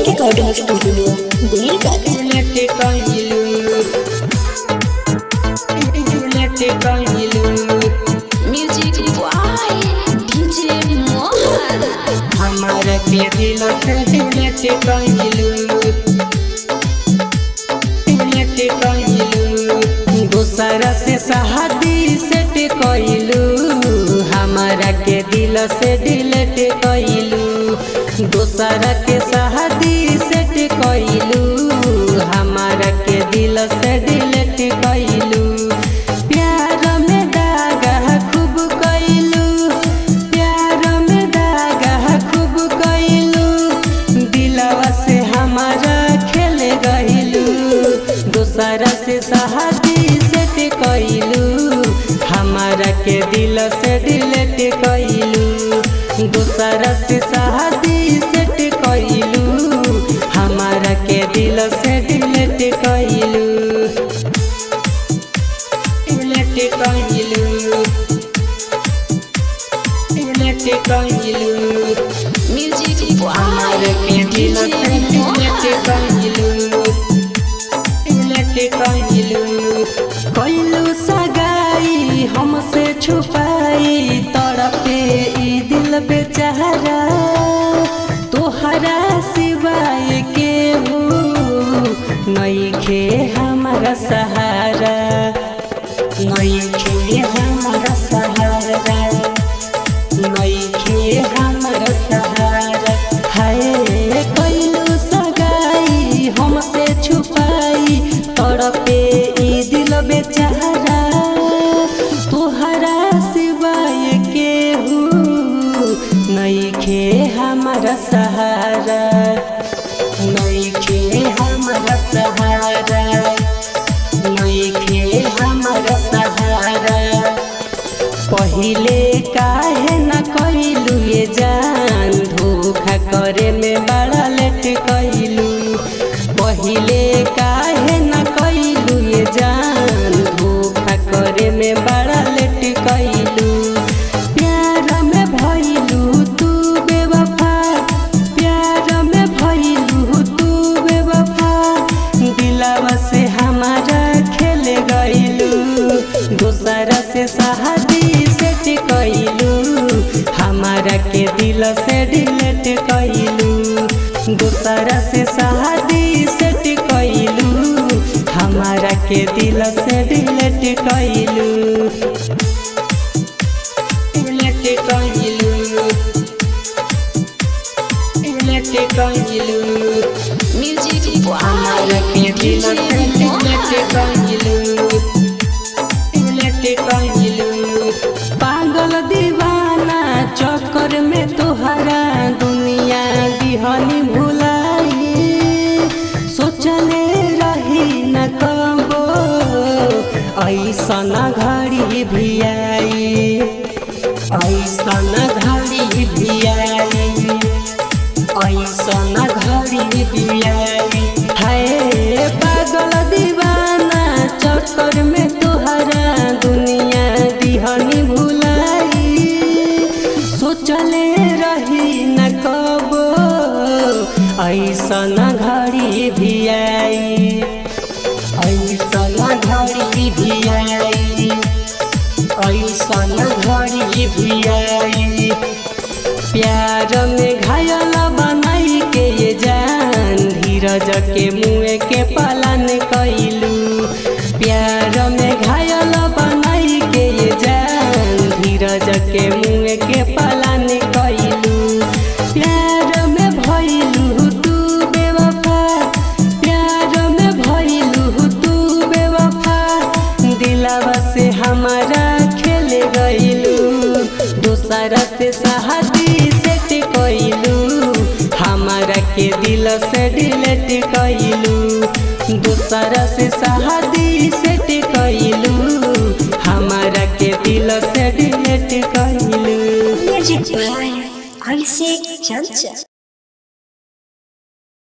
Recording studio music boy DJ Mohan हमारा के दिल से दूसरा से शादी सेट कइलू हमारा के दिल से डिलीट कइलू दूसरा के शादी सेट कइलू हमारा के दिल से डिलीट कइलू प्यार में दागा खूब कइलू प्यार में दागा खूब कइलू दिलवा से हमारा खेल गइलू दूसरा से शादी सेट कइलू हमारा के दिल से डिलीट कइलू दूसरा से शादी सेट कइलू हमारा के दिल से डिलीट कइलू म्यूजिक हमारा के दिल से डिलीट कइलू सगाई हमसे छुपाई तड़पे ई दिल बेचारा तोहरा सिवाय केहू नइखे हमारा सहारा नइखे हमारा सहारा नइखे हमारा सहारा हाय कइलू सगाई हमसे छुपाई तड़पे ई दिल बेचारा तोहरा सिवाय केहू नइखे हमारा सहारा नइखे हमारा सहारा नइखे हमारा सहारा पहिले काहे न कइलू ये जान धोखा करे में बड़ा लेट कइलू पहिले काहे न कइलू ये जान धोखा करे में बड़ा लेट कइलू प्यार में भइलू तू बेवफा प्यार में भइलू तू बेवफा दिलवा से हमारा खेल गइलू दूसरा से शादी सेट कइलू हमारा के दिल से डिलीट कइलू दूसरा से शादी सेट कइलू हमारा के दिल से डिलीट कइलू म्यूजिक हमारा के दिल से पागल दीवाना चक्कर में तोहरा दुनिया दिहनी भुलाई सोचले रही न कबो ऐसन घड़ी भी आई ऐसन घड़ी भी आई ऐसन घड़ी भी आई हाय पागल दीवाना चक्कर में तोहरा दुनिया दिहनी भुलाई सोचले रही न कबो ऐसन घड़ी भी आई ऐसन घड़ी भी आई ऐसन घड़ी भी आई प्यार में घायल बनाई के ये जान धीरज के मुँह के पालन कइलू प्यार में घायल बनाई के ये जान धीरज के मुँह के पालन कइलू प्यार में भइलू तू बेवफा प्यार में भइलू तू बेवफा दिलवा से हमारा खेल गइलू दूसरा से शादी सेट कइलू हमारा के दिल से डिलीट कइलू दूसरा से शादी सेट कइलू हमारा के दिल से डिलीट कइलू म्यूजिक बॉय अभिषेक चंचल।